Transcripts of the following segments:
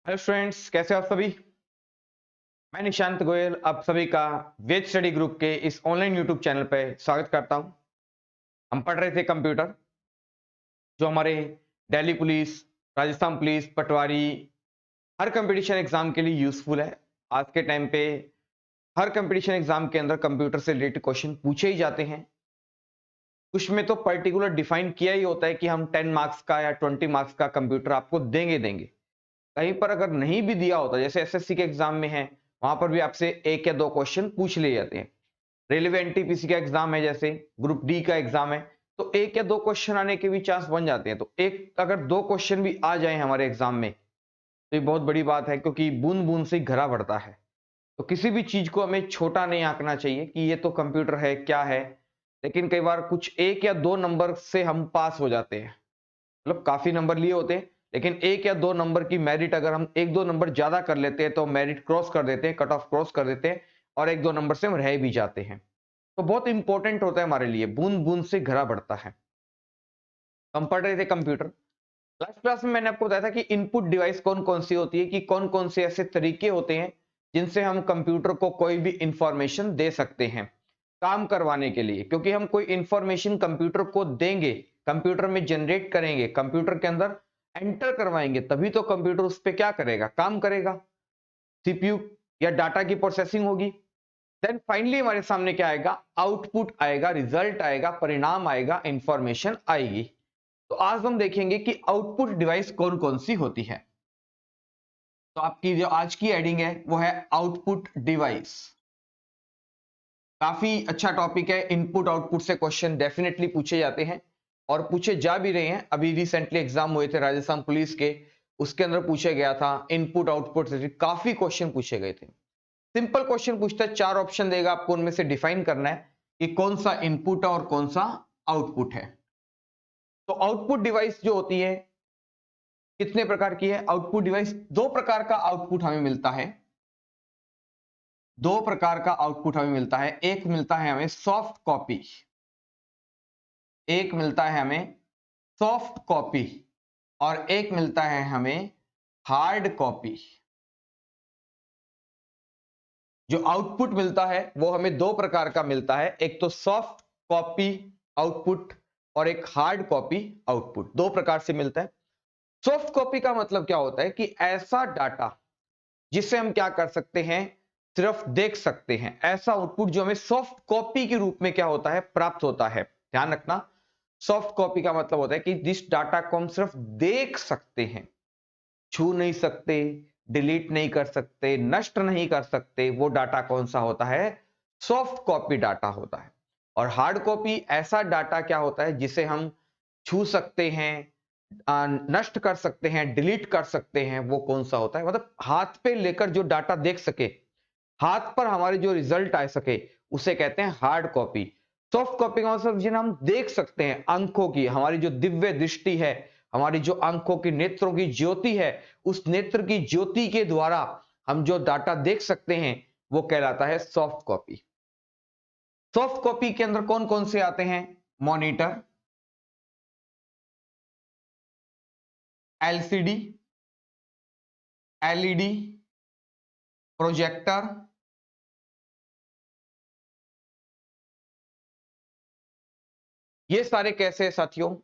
Hello students, कैसे हो आप सभी। मैं निशांत गोयल आप सभी का वेद स्टडी ग्रुप के इस ऑनलाइन यूट्यूब चैनल पे स्वागत करता हूं। हम पढ़ रहे थे कंप्यूटर, जो हमारे दिल्ली पुलिस, राजस्थान पुलिस, पटवारी, हर कंपटीशन एग्जाम के लिए यूजफुल है। आज के टाइम पे हर कंपटीशन एग्जाम के अंदर कंप्यूटर से रिलेटेड क्वेश्चन पूछे ही जाते हैं। कुछ में तो पर्टिकुलर डिफाइन किया ही होता है कि हम 10 मार्क्स का या 20 मार्क्स का कंप्यूटर आपको देंगे। कहीं पर अगर नहीं भी दिया होता, जैसे एसएससी के एग्जाम में है, वहां पर भी आपसे एक या दो क्वेश्चन पूछ लिए जाते हैं। रेलवे एनटीपीसी का एग्जाम है, जैसे ग्रुप डी का एग्जाम है, तो एक या दो क्वेश्चन आने के भी चांस बन जाते हैं। तो एक अगर दो क्वेश्चन भी आ जाए हमारे एग्जाम में तो ये बहुत बड़ी बात है, क्योंकि बूंद बूंद से घड़ा बढ़ता है। तो किसी भी चीज को हमें छोटा नहीं आंकना चाहिए कि ये तो कंप्यूटर है, क्या है। लेकिन कई बार कुछ एक या दो नंबर से हम पास हो जाते हैं, मतलब काफी नंबर लिए होते हैं, लेकिन एक या दो नंबर की मेरिट अगर हम एक दो नंबर ज्यादा कर लेते हैं तो मेरिट क्रॉस कर देते हैं, कट ऑफ क्रॉस कर देते हैं, और एक दो नंबर से हम रह भी जाते हैं। तो बहुत इंपॉर्टेंट होता है हमारे लिए, बूंद बूंद से घड़ा बढ़ता है। हम पढ़ रहे थे कंप्यूटर। लास्ट क्लास में मैंने आपको बताया था कि इनपुट डिवाइस कौन कौन सी होती है, कि कौन कौन से ऐसे तरीके होते हैं जिनसे हम कंप्यूटर को कोई भी इंफॉर्मेशन दे सकते हैं काम करवाने के लिए। क्योंकि हम कोई इंफॉर्मेशन कंप्यूटर को देंगे, कंप्यूटर में जनरेट करेंगे, कंप्यूटर के अंदर एंटर करवाएंगे, तभी तो कंप्यूटर उस पर क्या करेगा, काम करेगा। सीपीयू या डाटा की प्रोसेसिंग होगी, देन फाइनली हमारे सामने क्या आएगा, आउटपुट आएगा, रिजल्ट आएगा, परिणाम आएगा, इंफॉर्मेशन आएगी। तो आज हम देखेंगे कि आउटपुट डिवाइस कौन कौन सी होती है। तो आपकी जो आज की हेडिंग है वो है आउटपुट डिवाइस। काफी अच्छा टॉपिक है। इनपुट आउटपुट से क्वेश्चन डेफिनेटली पूछे जाते हैं और पूछे जा भी रहे हैं। अभी रिसेंटली एग्जाम हुए थे राजस्थान पुलिस के, उसके अंदर पूछे गया था इनपुट आउटपुट से काफी क्वेश्चन पूछे गए थे। सिंपल क्वेश्चन पूछता है, चार ऑप्शन देगा, आपको उनमें से डिफाइन करना है कि कौन सा इनपुट है और कौन सा आउटपुट है। तो आउटपुट डिवाइस जो होती है कितने प्रकार की है। आउटपुट डिवाइस दो प्रकार का आउटपुट हमें मिलता है, दो प्रकार का आउटपुट हमें मिलता है। एक मिलता है हमें सॉफ्ट कॉपी, एक मिलता है हमें सॉफ्ट कॉपी, और एक मिलता है हमें हार्ड कॉपी। जो आउटपुट मिलता है वो हमें दो प्रकार का मिलता है, एक तो सॉफ्ट कॉपी आउटपुट और एक हार्ड कॉपी आउटपुट। दो प्रकार से मिलता है। सॉफ्ट कॉपी का मतलब क्या होता है कि ऐसा डाटा जिसे हम क्या कर सकते हैं, सिर्फ देख सकते हैं, ऐसा आउटपुट जो हमें सॉफ्ट कॉपी के रूप में क्या होता है, प्राप्त होता है। ध्यान रखना, सॉफ्ट कॉपी का मतलब होता है कि जिस डाटा को हम सिर्फ देख सकते हैं, छू नहीं सकते, डिलीट नहीं कर सकते, नष्ट नहीं कर सकते, वो डाटा कौन सा होता है, सॉफ्ट कॉपी डाटा होता है। और हार्ड कॉपी ऐसा डाटा क्या होता है जिसे हम छू सकते हैं, नष्ट कर सकते हैं, डिलीट कर सकते हैं, वो कौन सा होता है, मतलब हाथ पे लेकर जो डाटा देख सके, हाथ पर हमारे जो रिजल्ट आ सके, उसे कहते हैं हार्ड कॉपी। सॉफ्ट कॉपी का मतलब जिन्हें हम देख सकते हैं, आंखों की, हमारी जो दिव्य दृष्टि है, हमारी जो आंखों की, नेत्रों की ज्योति है, उस नेत्र की ज्योति के द्वारा हम जो डाटा देख सकते हैं वो कहलाता है सॉफ्ट कॉपी। सॉफ्ट कॉपी के अंदर कौन कौन से आते हैं, मॉनिटर, एलसीडी, एलईडी, प्रोजेक्टर, ये सारे कैसे साथियों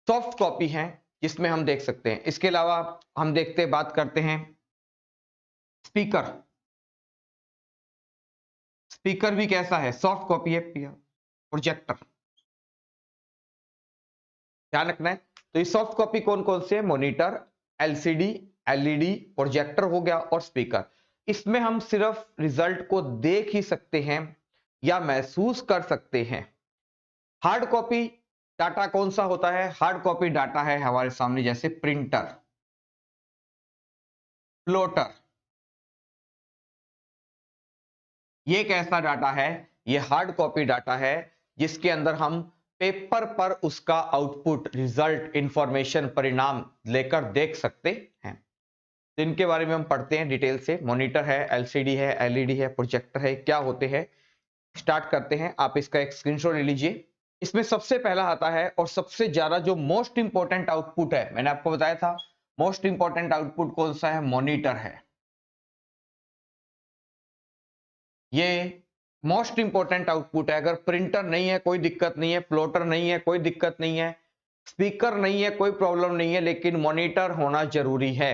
सॉफ्ट कॉपी हैं जिसमें हम देख सकते हैं। इसके अलावा हम देखते बात करते हैं स्पीकर। स्पीकर भी कैसा है, सॉफ्ट कॉपी है। प्रोजेक्टर, ध्यान रखना है। तो ये सॉफ्ट कॉपी कौन कौन से है, मॉनिटर, एलसीडी, एलईडी, प्रोजेक्टर हो गया, और स्पीकर। इसमें हम सिर्फ रिजल्ट को देख ही सकते हैं या महसूस कर सकते हैं। हार्ड कॉपी डाटा कौन सा होता है, हार्ड कॉपी डाटा है हमारे सामने जैसे प्रिंटर, प्लॉटर। ये एक ऐसा डाटा है, ये हार्ड कॉपी डाटा है जिसके अंदर हम पेपर पर उसका आउटपुट, रिजल्ट, इंफॉर्मेशन, परिणाम लेकर देख सकते हैं। तो इनके बारे में हम पढ़ते हैं डिटेल से। मॉनिटर है, एलसीडी है, एलईडी है, प्रोजेक्टर है, क्या होते हैं। स्टार्ट करते हैं, आप इसका एक स्क्रीनशॉट ले लीजिए। इसमें सबसे पहला आता है और सबसे ज्यादा जो मोस्ट इंपॉर्टेंट आउटपुट है, मैंने आपको बताया था मोस्ट इंपॉर्टेंट आउटपुट कौन सा है? मॉनिटर है। ये मोस्ट इंपॉर्टेंट आउटपुट है। अगर प्रिंटर नहीं है कोई दिक्कत नहीं है, प्लॉटर नहीं है कोई दिक्कत नहीं है, स्पीकर नहीं है कोई प्रॉब्लम नहीं है, लेकिन मॉनिटर होना जरूरी है।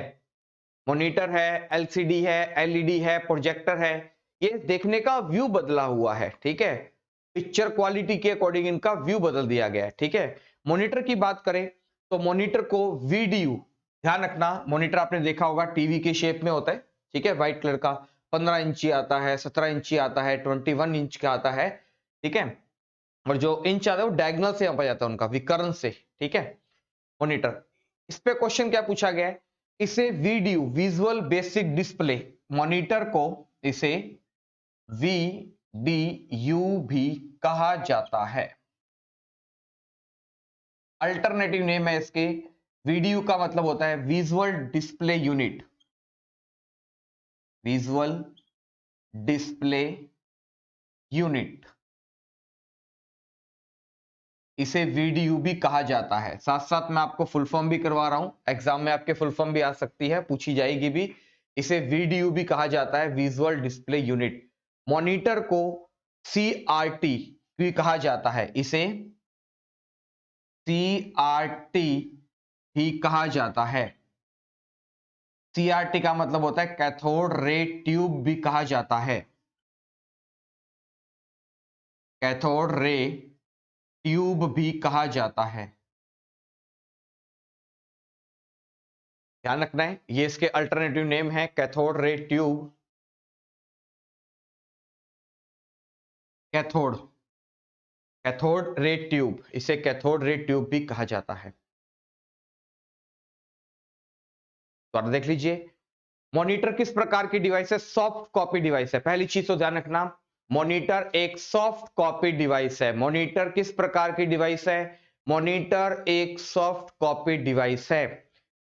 मॉनिटर है, एलसीडी है, एलईडी है, प्रोजेक्टर है, ये देखने का व्यू बदला हुआ है। ठीक है, पिक्चर क्वालिटी के अकॉर्डिंग इनका व्यू बदल दिया गया है। ठीक है, मॉनिटर की बात करें तो मॉनिटर को वीडीयू, ध्यान रखना, मॉनिटर आपने देखा होगा टीवी के शेप में होता है। ठीक है, व्हाइट कलर का 15 इंची आता है, 17 इंची आता है, 21 इंच का आता है। ठीक है, और जो इंच आता है वो डायगोनल से मापा जाता है, उनका विकर्ण से। ठीक है, मॉनिटर, इस पे क्वेश्चन क्या पूछा गया है? इसे VDU, visual basic display, monitor को इसे वीडीयू भी कहा जाता है। अल्टरनेटिव नेम है इसके। वीडीयू का मतलब होता है visual display unit, visual display unit, इसे वीडीयू भी कहा जाता है। साथ साथ मैं आपको फुल फॉर्म भी करवा रहा हूं, एग्जाम में आपके फुल फॉर्म भी आ सकती है, पूछी जाएगी भी। इसे वीडीयू भी कहा जाता है, विजुअल डिस्प्ले यूनिट। मॉनिटर को सीआरटी भी कहा जाता है, इसे सीआरटी भी कहा जाता है। सीआरटी का मतलब होता है कैथोड रे ट्यूब भी कहा जाता है, कैथोड रे ट्यूब भी कहा जाता है। ध्यान रखना है, ये इसके अल्टरनेटिव नेम है, cathode ray tube, cathode, cathode ray tube, इसे कैथोड रे ट्यूब भी कहा जाता है। तो देख लीजिए, मॉनिटर किस प्रकार की डिवाइस है? सॉफ्ट कॉपी डिवाइस है। पहली चीज तो ध्यान रखना, मॉनिटर एक सॉफ्ट कॉपी डिवाइस है। मॉनिटर किस प्रकार की डिवाइस है? मॉनिटर एक सॉफ्ट कॉपी डिवाइस है।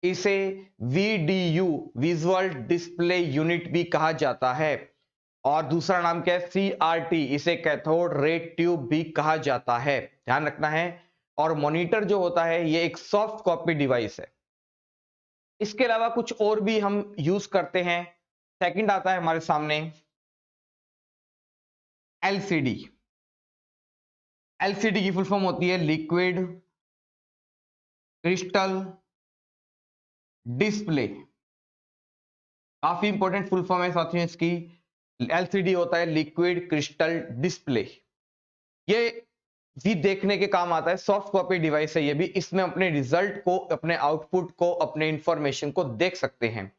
इसे वीडीयू, विजुअल डिस्प्ले यूनिट भी कहा जाता है। और दूसरा नाम क्या है? सीआरटी, इसे कैथोड रे ट्यूब भी कहा जाता है। ध्यान रखना है। और मॉनिटर जो होता है ये एक सॉफ्ट कॉपी डिवाइस है। इसके अलावा कुछ और भी हम यूज करते हैं। सेकंड आता है हमारे सामने एलसीडी। एलसीडी की फुल फॉर्म होती है लिक्विड क्रिस्टल डिस्प्ले। काफी इंपॉर्टेंट फुल फॉर्म है साथियों इसकी। एलसीडी होता है लिक्विड क्रिस्टल डिस्प्ले। ये भी देखने के काम आता है, सॉफ्ट कॉपी डिवाइस है ये भी। इसमें अपने रिजल्ट को, अपने आउटपुट को, अपने इंफॉर्मेशन को देख सकते हैं।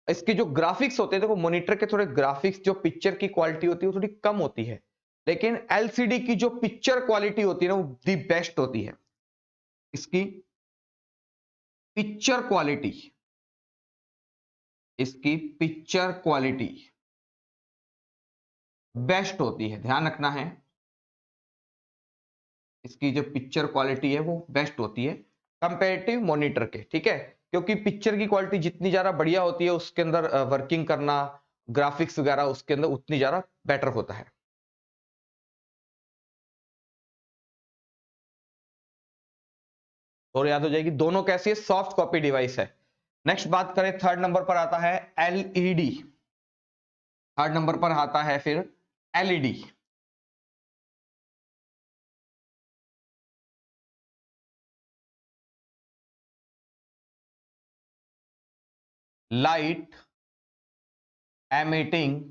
इसके जो ग्राफिक्स होते हैं, देखो मॉनिटर के थोड़े ग्राफिक्स, जो पिक्चर की क्वालिटी होती है वो थोड़ी कम होती है, लेकिन एलसीडी की जो पिक्चर क्वालिटी होती है ना वो दी बेस्ट होती है। इसकी पिक्चर क्वालिटी, इसकी पिक्चर क्वालिटी बेस्ट होती है, ध्यान रखना है। इसकी जो पिक्चर क्वालिटी है वो बेस्ट होती है कंपैरेटिव मॉनिटर के। ठीक है, क्योंकि पिक्चर की क्वालिटी जितनी ज्यादा बढ़िया होती है उसके अंदर वर्किंग करना, ग्राफिक्स वगैरह उसके अंदर उतनी ज्यादा बेटर होता है। और याद हो जाएगी, दोनों कैसी है? सॉफ्ट कॉपी डिवाइस है। नेक्स्ट बात करें, थर्ड नंबर पर आता है एलईडी। थर्ड नंबर पर आता है फिर LED. Light emitting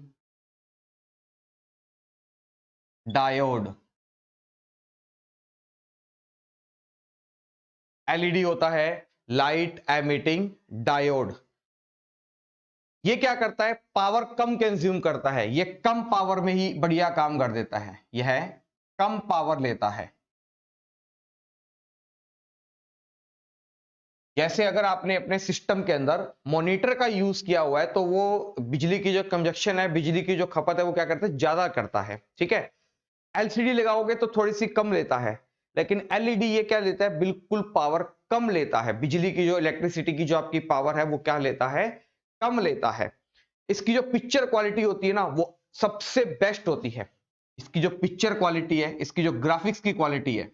diode. LED होता है लाइट एमिटिंग डायोड। ये क्या करता है? पावर कम कंज्यूम करता है, ये कम पावर में ही बढ़िया काम कर देता है, यह कम पावर लेता है। जैसे अगर आपने अपने सिस्टम के अंदर मॉनिटर का यूज किया हुआ है तो वो बिजली की जो कंजप्शन है, बिजली की जो खपत है वो क्या करता है? ज्यादा करता है। ठीक है, एलसीडी लगाओगे तो थोड़ी सी कम लेता है, लेकिन एलईडी ये क्या लेता है? बिल्कुल पावर कम लेता है। बिजली की जो इलेक्ट्रिसिटी की जो आपकी पावर है वो क्या लेता है? कम लेता है। इसकी जो पिक्चर क्वालिटी होती है ना वो सबसे बेस्ट होती है। इसकी जो पिक्चर क्वालिटी है, इसकी जो ग्राफिक्स की क्वालिटी है,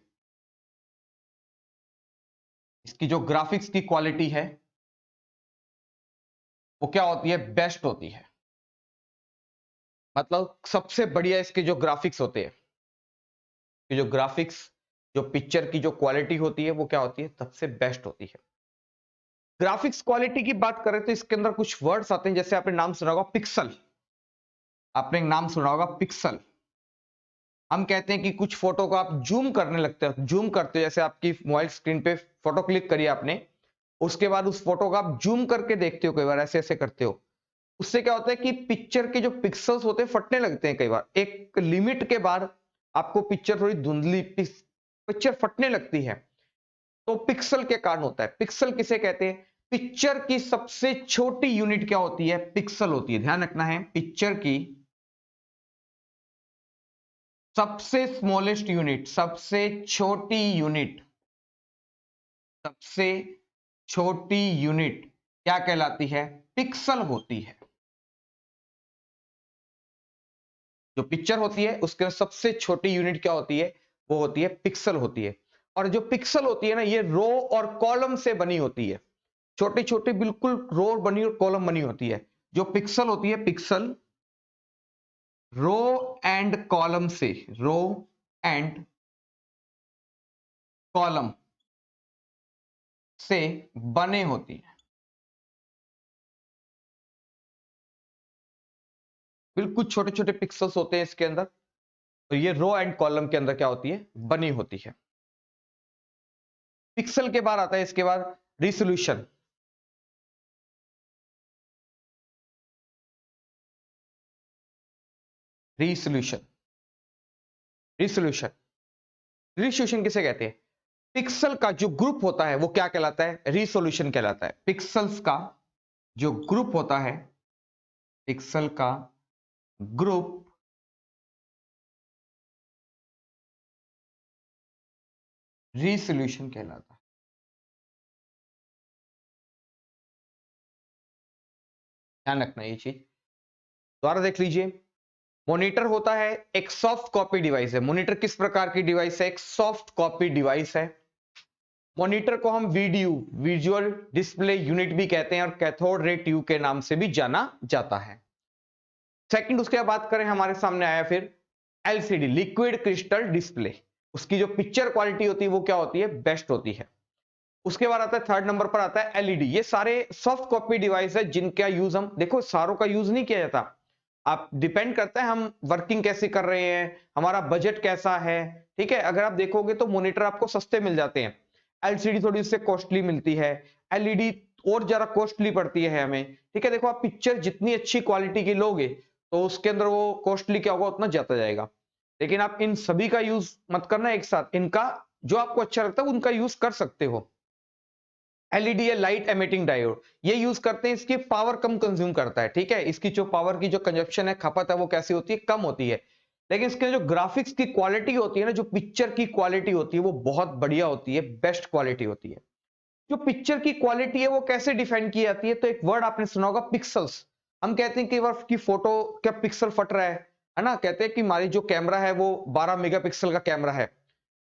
इसकी जो ग्राफिक्स की क्वालिटी है वो क्या होती है, बेस्ट होती है। मतलब सबसे बढ़िया इसके जो ग्राफिक्स होते हैं, कि जो ग्राफिक्स, जो पिक्चर की जो क्वालिटी होती है वो क्या होती है, सबसे बेस्ट होती है। ग्राफिक्स क्वालिटी की बात करें तो इसके अंदर कुछ वर्ड्स आते हैं, जैसे आपने नाम सुना होगा पिक्सल, आपने एक नाम सुना होगा पिक्सल। हम कहते हैं कि कुछ फोटो को आप जूम करने लगते हो, जूम करते हो, जैसे आपकी मोबाइल स्क्रीन पे फोटो क्लिक करी आपने, उसके बाद उस फोटो को आप जूम करके देखते हो, कई बार ऐसे ऐसे करते हो, उससे क्या होता है कि पिक्चर के जो पिक्सल्स होते हैं फटने लगते हैं। कई बार एक लिमिट के बाद आपको पिक्चर थोड़ी धुंधली, पिक्चर फटने लगती है, तो पिक्सल के कारण होता है। पिक्सल किसे कहते हैं, पिक्चर की सबसे छोटी यूनिट क्या होती है, पिक्सल होती है। ध्यान रखना है, पिक्चर की सबसे स्मॉलेस्ट यूनिट, सबसे छोटी यूनिट, सबसे छोटी यूनिट क्या कहलाती है, पिक्सल होती है। जो पिक्चर होती है उसके सबसे छोटी यूनिट क्या होती है, वो होती है पिक्सल होती है। और जो पिक्सल होती है ना, ये रो और कॉलम से बनी होती है, छोटी छोटी बिल्कुल रो बनी और कॉलम बनी होती है। जो पिक्सल होती है, पिक्सल रो एंड कॉलम से, रो एंड कॉलम से बने होती है। बिल्कुल छोटे छोटे पिक्सल्स होते हैं इसके अंदर, तो ये रो एंड कॉलम के अंदर क्या होती है, बनी होती है। पिक्सल के बाद आता है इसके बाद रिसोल्यूशन। रिसोल्यूशन, रिसोल्यूशन, रिसोल्यूशन किसे कहते हैं, पिक्सल का जो ग्रुप होता है वो क्या कहलाता है, रिसोल्यूशन कहलाता है। पिक्सल्स का जो ग्रुप होता है, पिक्सल का ग्रुप रिसोल्यूशन कहलाता है। ध्यान रखना ये चीज, दोबारा देख लीजिए। मॉनिटर होता है एक सॉफ्ट कॉपी डिवाइस है। मॉनिटर किस प्रकार की डिवाइस है, एक सॉफ्ट कॉपी डिवाइस है। मॉनिटर को हम वीडीयू, विजुअल डिस्प्ले यूनिट भी कहते हैं, और कैथोड रे ट्यूब के नाम से भी जाना जाता है। सेकंड, उसके बाद बात करें, हमारे सामने आया फिर एलसीडी, लिक्विड क्रिस्टल डिस्प्ले। उसकी जो पिक्चर क्वालिटी होती है वो क्या होती है, बेस्ट होती है। उसके बाद आता है थर्ड नंबर पर आता है एलईडी। ये सारे सॉफ्ट कॉपी डिवाइस है जिनका यूज हम, देखो सारों का यूज नहीं किया जाता, आप डिपेंड करता है हम वर्किंग कैसे कर रहे हैं, हमारा बजट कैसा है। ठीक है, अगर आप देखोगे तो मॉनिटर आपको सस्ते मिल जाते हैं, एलसीडी थोड़ी उससे कॉस्टली मिलती है, एलईडी और ज्यादा कॉस्टली पड़ती है हमें। ठीक है, देखो आप पिक्चर जितनी अच्छी क्वालिटी की लोगे तो उसके अंदर वो कॉस्टली क्या होगा, उतना जाता जाएगा। लेकिन आप इन सभी का यूज मत करना एक साथ, इनका जो आपको अच्छा लगता है उनका यूज कर सकते हो। एलईडी है लाइट एमिटिंग डायोड, ये यूज करते हैं, इसकी पावर कम कंज्यूम करता है। ठीक है, इसकी जो पावर की जो कंजप्शन है, खपत है, वो कैसी होती है, कम होती है। लेकिन इसके जो ग्राफिक्स की क्वालिटी होती है ना, जो पिक्चर की क्वालिटी होती है वो बहुत बढ़िया होती है, बेस्ट क्वालिटी होती है। जो पिक्चर की क्वालिटी है वो कैसे डिफाइन की जाती है, तो एक वर्ड आपने सुना होगा, पिक्सल्स। हम कहते हैं कि बार की फोटो क्या पिक्सल फट रहा है ना, कहते हैं कि हमारी जो कैमरा है वो 12 मेगापिक्सल का कैमरा है,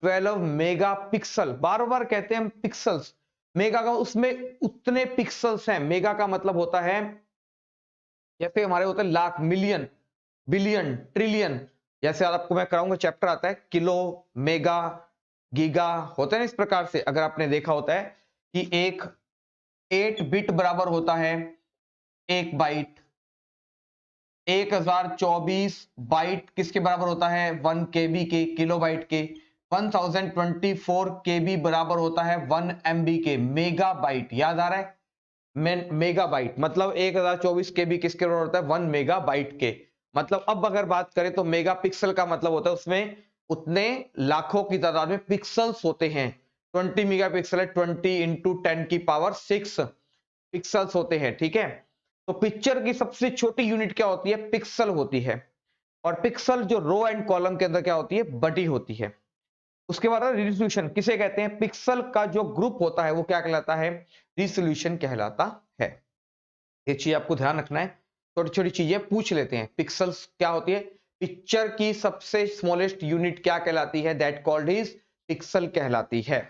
12 मेगापिक्सल, बार बार कहते हैं हम पिक्सल्स। मेगा का उसमें उतने पिक्सल्स हैं, मेगा का मतलब होता है, जैसे हमारे होते हैं लाख, मिलियन, बिलियन, ट्रिलियन। जैसे आपको मैं कराऊंगा, चैप्टर आता है किलो, मेगा, गीगा, होते हैं ना इस प्रकार से। अगर आपने देखा होता है कि एक 8 बिट बराबर होता है 1 बाइट, 1024 बाइट किसके बराबर होता है, 1 KB के, किलो बाइट के। 1024 KB बराबर होता है 1 MB के, मेगा बाइट। याद आ रहा है, मेगा बाइट मतलब 1024 KB किसके बराबर होता है, 1 मेगा बाइट के। मतलब अब अगर बात करें तो मेगा पिक्सल का मतलब होता है उसमें उतने लाखों की तादाद में पिक्सल्स होते हैं। 20 मेगा पिक्सल है, 20 × 10⁶ पिक्सल्स होते हैं। ठीक है, तो पिक्चर की सबसे छोटी यूनिट क्या होती है, पिक्सल होती है। और पिक्सल जो रो एंड कॉलम के अंदर क्या होती है, बटी होती है। उसके बाद रिजोल्यूशन किसे कहते हैं, पिक्सल का जो ग्रुप होता है वो क्या कहलाता है, रिजोल्यूशन कहलाता है। ये चीज आपको ध्यान रखना है, छोटी छोटी चीजें पूछ लेते हैं। पिक्सल्स क्या होती है, पिक्चर की सबसे स्मॉलेस्ट यूनिट क्या कहलाती है, दैट कॉल्ड इज पिक्सल कहलाती है।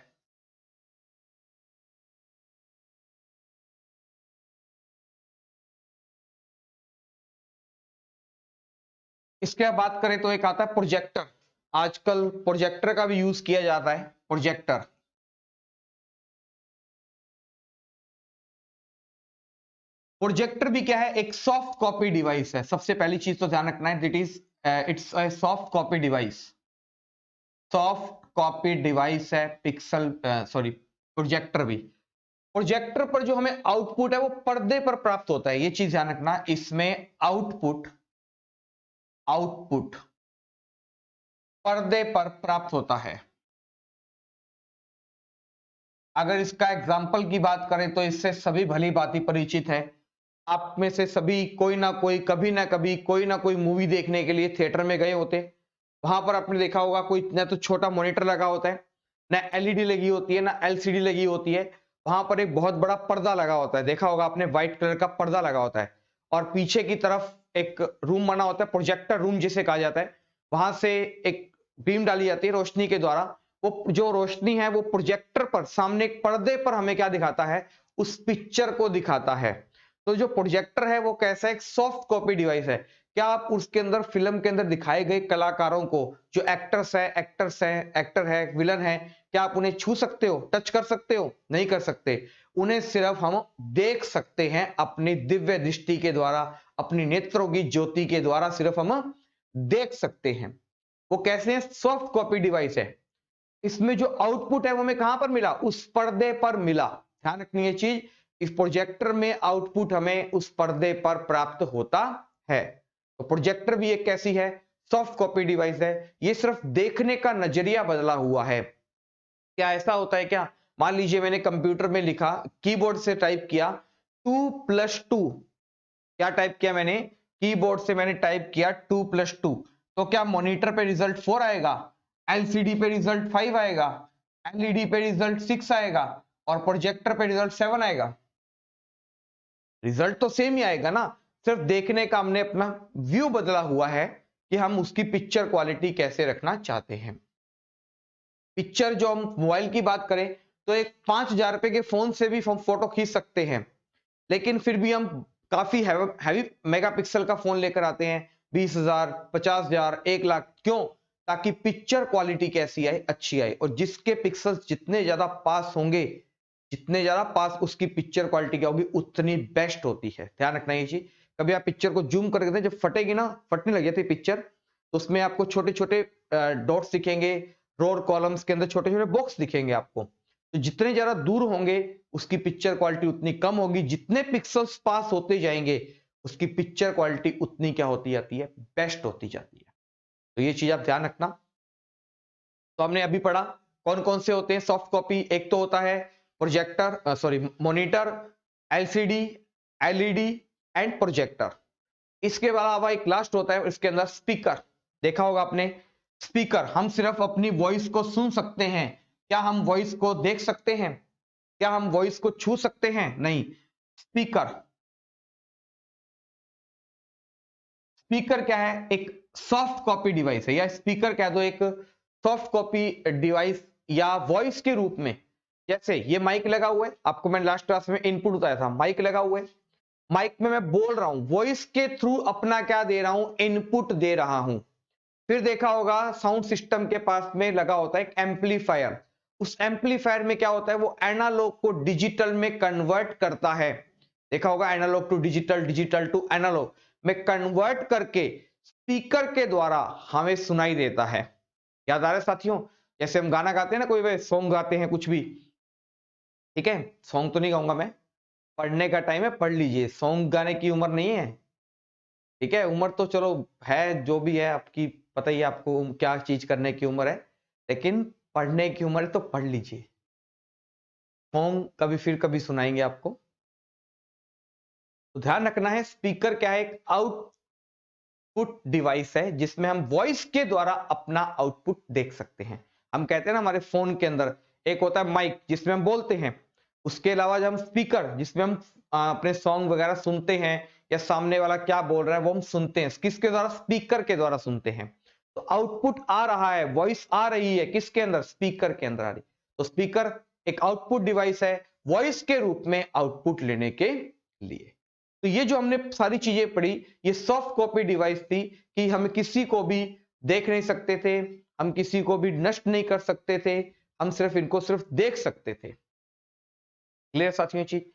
इसके बाद बात करें तो एक आता है प्रोजेक्टर। आजकल प्रोजेक्टर का भी यूज किया जाता है, प्रोजेक्टर। प्रोजेक्टर भी क्या है, एक सॉफ्ट कॉपी डिवाइस है। सबसे पहली चीज तो ध्यान रखना है, it is it's a soft copy device. Soft copy device है पिक्सल, सॉरी, प्रोजेक्टर भी। प्रोजेक्टर पर जो हमें आउटपुट है वो पर्दे पर प्राप्त होता है, ये चीज ध्यान रखना। इसमें आउटपुट आउटपुट पर्दे पर प्राप्त होता है। अगर इसका एग्जाम्पल की बात करें तो इससे सभी भली भांति परिचित है। आप में से सभी कोई ना कोई, कभी ना कभी कोई ना कोई मूवी देखने के लिए थिएटर में गए होते। वहां पर आपने देखा होगा कोई ना तो छोटा मॉनिटर लगा होता है, ना एलईडी लगी होती है, ना एलसीडी लगी होती है। वहां पर एक बहुत बड़ा पर्दा लगा होता है, देखा होगा आपने, व्हाइट कलर का पर्दा लगा होता है। और पीछे की तरफ एक रूम बना होता है, प्रोजेक्टर रूम जिसे कहा जाता है। वहां से एक बीम डाली जाती है रोशनी के द्वारा। वो जो रोशनी है वो प्रोजेक्टर पर, सामने एक पर्दे पर हमें क्या दिखाता है, उस पिक्चर को दिखाता है। तो जो प्रोजेक्टर है वो कैसा, एक सॉफ्ट कॉपी डिवाइस है। क्या आप उसके अंदर, फिल्म के अंदर दिखाए गए कलाकारों को, जो एक्टर है, विलन है, क्या आप उन्हें छू सकते हो, टच कर सकते हो? नहीं कर सकते। उन्हें सिर्फ हम देख सकते हैं अपनी दिव्य दृष्टि के द्वारा, अपनी नेत्रों की ज्योति के द्वारा सिर्फ हम देख सकते हैं। वो कैसे हैं, सॉफ्ट कॉपी डिवाइस है। इसमें जो आउटपुट है वो हमें कहां पर मिला, उस पर्दे पर मिला। ध्यान रखनी है चीज, इस प्रोजेक्टर में आउटपुट हमें उस पर्दे पर प्राप्त होता है। तो प्रोजेक्टर भी एक कैसी है, सॉफ्ट कॉपी डिवाइस है। ये सिर्फ देखने का नजरिया बदला हुआ है। क्या ऐसा होता है क्या, मान लीजिए मैंने कंप्यूटर में लिखा, कीबोर्ड से टाइप किया 2+2, क्या टाइप किया मैंने, कीबोर्ड से मैंने टाइप किया 2+2, तो क्या मॉनिटर पे रिजल्ट 4 आएगा, एलसीडी पे रिजल्ट 5 आएगा, एलईडी पे रिजल्ट 6 आएगा, और प्रोजेक्टर पे रिजल्ट 7 आएगा? रिजल्ट तो सेम ही आएगा ना। सिर्फ देखने का हमने अपना व्यू बदला हुआ है कि हम उसकी पिक्चर क्वालिटी कैसे रखना चाहते हैं। पिक्चर जो हम मोबाइल की बात करें तो एक 5,000 रुपए के फोन से भी हम फोटो खींच सकते हैं, लेकिन फिर भी हम काफी हैवी मेगापिक्सल का फोन लेकर आते हैं, 20,000, 50,000, 1 लाख। क्यों? ताकि पिक्चर क्वालिटी कैसी आए, अच्छी आए। और जिसके पिक्सल्स जितने ज्यादा पास होंगे, जितने ज्यादा पास, उसकी पिक्चर क्वालिटी क्या होगी, उतनी बेस्ट होती है। ध्यान रखना ये चीज। कभी आप पिक्चर को जूम करके देखें, जब फटेगी ना, फटने लग जाती है पिक्चर, तो उसमें आपको छोटे छोटे डॉट्स दिखेंगे, रोर कॉलम्स के अंदर छोटे छोटे बॉक्स दिखेंगे आपको। तो जितने ज्यादा दूर होंगे उसकी पिक्चर क्वालिटी उतनी कम होगी, जितने पिक्सल्स पास होते जाएंगे उसकी पिक्चर क्वालिटी उतनी क्या होती जाती है, बेस्ट होती जाती है। तो ये चीज आप ध्यान रखना। तो हमने अभी पढ़ा कौन कौन से होते हैं सॉफ्ट कॉपी। एक तो होता है projector, sorry, monitor, LCD, LED and projector. इसके अलावा एक लास्ट होता है इसके अंदर, स्पीकर। देखा होगा आपने, स्पीकर, हम सिर्फ अपनी वॉइस को सुन सकते हैं। क्या हम वॉइस को देख सकते हैं? क्या हम वॉइस को छू सकते हैं? नहीं। स्पीकर, स्पीकर क्या है, एक सॉफ्ट कॉपी डिवाइस है, या स्पीकर कह दो एक सॉफ्ट कॉपी डिवाइस, या वॉइस के रूप में। जैसे ये माइक लगा हुआ है, आपको मैंने लास्ट क्लास में इनपुट बताया था, माइक लगा हुआ है, माइक में मैं बोल रहा हूं, वॉइस के थ्रू अपना क्या दे रहा हूं, इनपुट दे रहा हूं। फिर देखा होगा साउंड सिस्टम के पास में लगा होता है एक एम्पलीफायर। उस एम्पलीफायर में क्या होता है, वो एनालॉग को डिजिटल में कन्वर्ट करता है। देखा होगा, analogue to digital, digital to analogue में कन्वर्ट करके स्पीकर के द्वारा हमें सुनाई देता है। याद आ रहा है साथियों? जैसे हम गाना गाते हैं ना, कोई वे सॉन्ग गाते हैं कुछ भी, ठीक है, सॉन्ग तो नहीं गाऊंगा मैं, पढ़ने का टाइम है, पढ़ लीजिए, सॉन्ग गाने की उम्र नहीं है, ठीक है। उम्र तो चलो है जो भी है आपकी, पता ही है आपको क्या चीज करने की उम्र है, लेकिन पढ़ने की उम्र है तो पढ़ लीजिए। सॉन्ग कभी फिर कभी सुनाएंगे आपको। तो ध्यान रखना है, स्पीकर क्या है, एक आउटपुट डिवाइस है जिसमें हम वॉइस के द्वारा अपना आउटपुट देख सकते हैं। हम कहते हैं ना हमारे फोन के अंदर एक होता है माइक जिसमें हम बोलते हैं, उसके अलावा जब हम स्पीकर जिसमें हम अपने सॉन्ग वगैरह सुनते हैं, या सामने वाला क्या बोल रहा है वो हम सुनते हैं, किसके द्वारा, स्पीकर के द्वारा सुनते हैं। तो आउटपुट आ रहा है, वॉइस आ रही है किसके अंदर, स्पीकर के अंदर आ रही। तो स्पीकर एक आउटपुट डिवाइस है, वॉइस के रूप में आउटपुट लेने के लिए। तो ये जो हमने सारी चीजें पढ़ी, ये सॉफ्ट कॉपी डिवाइस थी कि हम किसी को भी देख नहीं सकते थे, हम किसी को भी नष्ट नहीं कर सकते थे, हम सिर्फ इनको सिर्फ देख सकते थे। क्लियर साथियों चीज।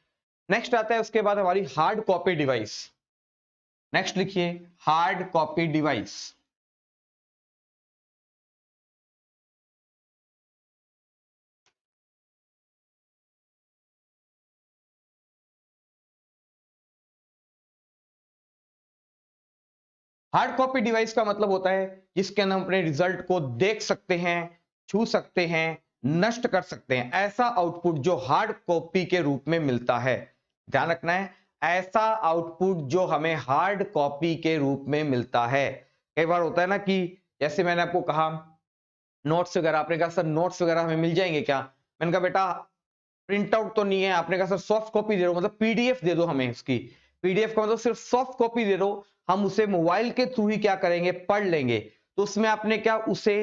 नेक्स्ट आता है उसके बाद हमारी हार्ड कॉपी डिवाइस। नेक्स्ट लिखिए hard copy device. Hard copy device का मतलब होता है जिसके अंदर हम अपने रिजल्ट को देख सकते हैं, छू सकते हैं, नष्ट कर सकते हैं। ऐसा आउटपुट जो हार्ड कॉपी के रूप में मिलता है, ध्यान रखना है, ऐसा आउटपुट जो हमें हार्ड कॉपी के रूप में मिलता है। कई बार होता है ना कि जैसे मैंने आपको कहा नोट्स वगैरह, आपने कहा सर नोट्स वगैरह हमें मिल जाएंगे क्या? मैंने कहा बेटा प्रिंट आउट तो नहीं है। आपने कहा सर सॉफ्ट कॉपी दे दो, मतलब पीडीएफ दे दो हमें उसकी। पीडीएफ का मतलब सिर्फ सॉफ्ट कॉपी दे दो, हम उसे मोबाइल के थ्रू ही क्या करेंगे, पढ़ लेंगे। तो उसमें आपने क्या उसे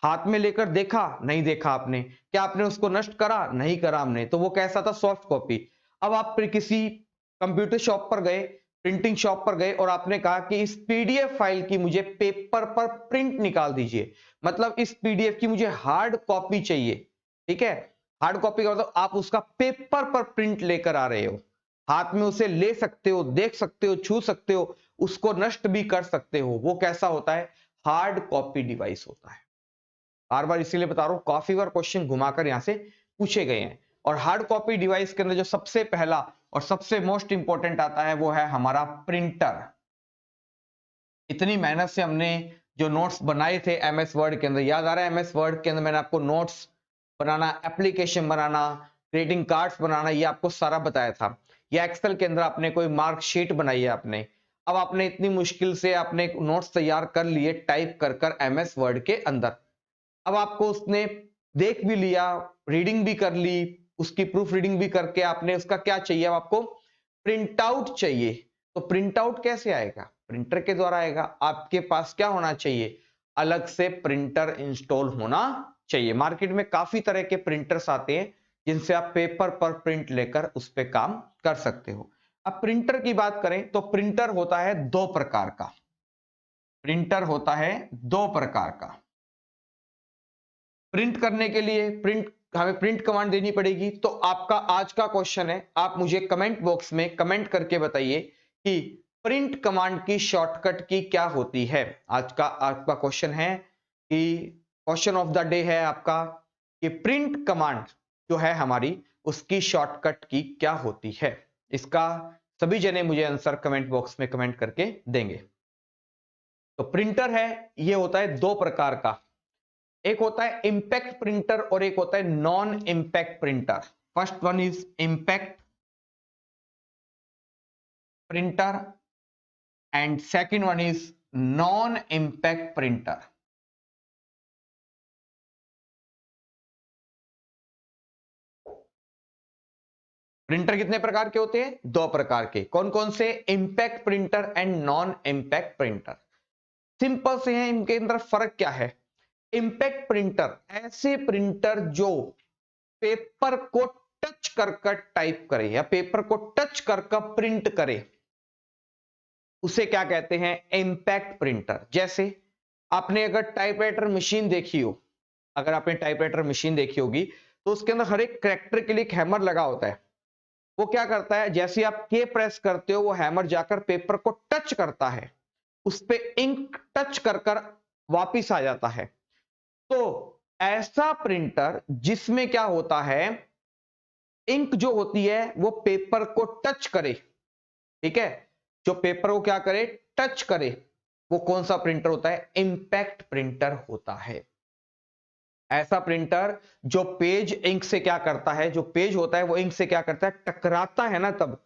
हाथ में लेकर देखा? नहीं देखा आपने। क्या आपने उसको नष्ट करा? नहीं करा हमने। तो वो कैसा था? Soft copy. अब आप फिर किसी कंप्यूटर शॉप पर गए, प्रिंटिंग शॉप पर गए और आपने कहा कि इस पीडीएफ फाइल की मुझे पेपर पर प्रिंट निकाल दीजिए, मतलब इस पीडीएफ की मुझे हार्ड कॉपी चाहिए। ठीक है, हार्ड कॉपी का मतलब आप उसका पेपर पर प्रिंट लेकर आ रहे हो, हाथ में उसे ले सकते हो, देख सकते हो, छू सकते हो, उसको नष्ट भी कर सकते हो। वो कैसा होता है? हार्ड कॉपी डिवाइस होता है। बार बार इसीलिए बता रहा हूं, काफी बार क्वेश्चन घुमाकर यहां से पूछे गए हैं। और हार्ड कॉपी डिवाइस के अंदर जो सबसे पहला और सबसे मोस्ट इंपॉर्टेंट आता है वो है हमारा प्रिंटर। इतनी मेहनत से हमने जो नोट्स बनाए थे एमएस वर्ड के अंदर, याद आ रहा है एमएस वर्ड के अंदर मैंने आपको नोट्स बनाना, एप्लीकेशन बनाना, ग्रीटिंग कार्ड्स बनाना, ये आपको सारा बताया था। या एक्सेल के अंदर आपने कोई मार्कशीट बनाई है आपने, अब आपने इतनी मुश्किल से आपने नोट्स तैयार कर लिए टाइप कर कर एमएस वर्ड के अंदर। अब आपको उसने देख भी लिया, रीडिंग भी कर ली, उसकी प्रूफ रीडिंग भी करके आपने उसका क्या चाहिए, अब आपको प्रिंट आउट चाहिए। तो प्रिंट आउट कैसे आएगा? प्रिंटर के द्वारा आएगा। आपके पास क्या होना चाहिए? अलग से प्रिंटर इंस्टॉल होना चाहिए। मार्केट में काफी तरह के प्रिंटर्स आते हैं जिनसे आप पेपर पर प्रिंट लेकर उस पर काम कर सकते हो। अब प्रिंटर की बात करें तो प्रिंटर होता है दो प्रकार का। प्रिंटर होता है दो प्रकार का। प्रिंट करने के लिए हमें प्रिंट कमांड देनी पड़ेगी। तो आपका आज का क्वेश्चन है, आप मुझे कमेंट बॉक्स में कमेंट करके बताइए कि प्रिंट कमांड की शॉर्टकट की क्या होती है। आज का आपका क्वेश्चन है कि क्वेश्चन ऑफ द डे है आपका कि प्रिंट कमांड जो है हमारी, उसकी शॉर्टकट की क्या होती है। इसका सभी जने मुझे आंसर कमेंट बॉक्स में कमेंट करके देंगे। तो प्रिंटर है, ये होता है दो प्रकार का। एक होता है इंपैक्ट प्रिंटर और एक होता है non impact printer. First one is impact printer and second one is non impact printer. Printer कितने प्रकार के होते हैं? दो प्रकार के। कौन कौन से? Impact printer and non impact printer. Simple से है, इनके अंदर फर्क क्या है? इंपैक्ट प्रिंटर ऐसे प्रिंटर जो पेपर को टच कर कर टाइप करे या पेपर को टच कर कर प्रिंट करे, उसे क्या कहते हैं? Impact printer. जैसे आपने अगर टाइपराइटर मशीन देखी हो, अगर आपने टाइपराइटर मशीन देखी होगी तो उसके अंदर हर एक कैरेक्टर के लिए एक हैमर लगा होता है। वो क्या करता है, जैसे आप के प्रेस करते हो वो हैमर जाकर पेपर को टच करता है, उस पे इंक टच कर कर वापिस आ जाता है। तो ऐसा प्रिंटर जिसमें क्या होता है, इंक जो होती है वो पेपर को टच करे, ठीक है, जो पेपर को क्या करे, टच करे, वो कौन सा प्रिंटर होता है? इंपैक्ट प्रिंटर होता है। ऐसा प्रिंटर जो पेज इंक से क्या करता है, जो पेज होता है वो इंक से क्या करता है, टकराता है ना, तब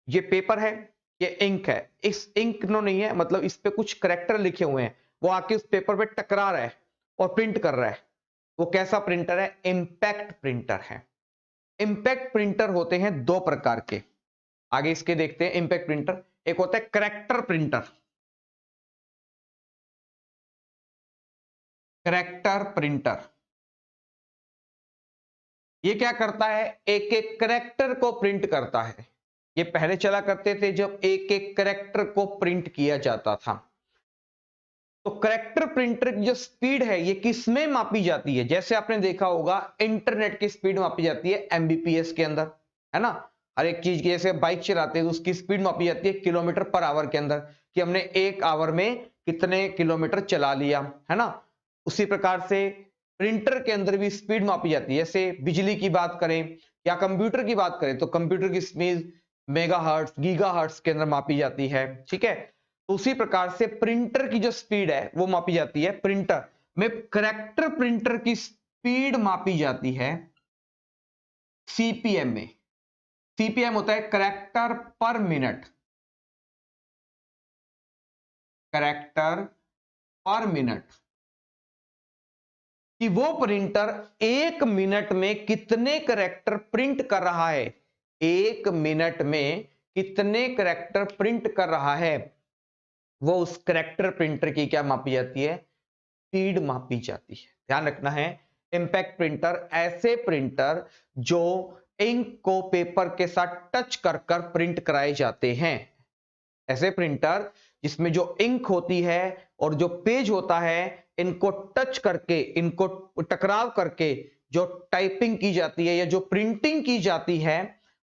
ये पेपर है, ये इंक है, इस इंक नो नहीं है, मतलब इस पे कुछ करेक्टर लिखे हुए हैं, वो आके उस पेपर पे टकरा रहा है और प्रिंट कर रहा है। वो कैसा प्रिंटर है? इंपैक्ट प्रिंटर है। इंपैक्ट प्रिंटर होते हैं दो प्रकार के, आगे इसके देखते हैं। इंपैक्ट प्रिंटर एक होता है करेक्टर प्रिंटर। करेक्टर प्रिंटर ये क्या करता है? एक एक करेक्टर को प्रिंट करता है। ये पहले चला करते थे जब एक एक कैरेक्टर को प्रिंट किया जाता था। तो कैरेक्टर प्रिंटर की जो स्पीड है ये किसमें मापी जाती है? जैसे आपने देखा होगा इंटरनेट की स्पीड मापी जाती है एमबीपीएस के अंदर, है ना। हर एक चीज की, जैसे बाइक चलाते हैं तो उसकी स्पीड मापी जाती है किलोमीटर पर आवर के अंदर, कि हमने एक आवर में कितने किलोमीटर चला लिया, है ना। उसी प्रकार से प्रिंटर के अंदर भी स्पीड मापी जाती है। जैसे बिजली की बात करें या कंप्यूटर की बात करें तो कंप्यूटर की स्पीड मेगाहर्ट्ज, गीगाहर्ट्ज के अंदर मापी जाती है, ठीक है। तो उसी प्रकार से प्रिंटर की जो स्पीड है वो मापी जाती है, प्रिंटर में कैरेक्टर प्रिंटर की स्पीड मापी जाती है सीपीएम में। सीपीएम होता है कैरेक्टर पर मिनट, कैरेक्टर पर मिनट, कि वो प्रिंटर एक मिनट में कितने कैरेक्टर प्रिंट कर रहा है, एक मिनट में कितने कैरेक्टर प्रिंट कर रहा है, वो उस कैरेक्टर प्रिंटर की क्या मापी जाती है? स्पीड मापी जाती है। ध्यान रखना है, इंपैक्ट प्रिंटर ऐसे प्रिंटर जो इंक को पेपर के साथ टच कर कर प्रिंट कराए जाते हैं, ऐसे प्रिंटर जिसमें जो इंक होती है और जो पेज होता है इनको टच करके, इनको टकराव करके जो टाइपिंग की जाती है या जो प्रिंटिंग की जाती है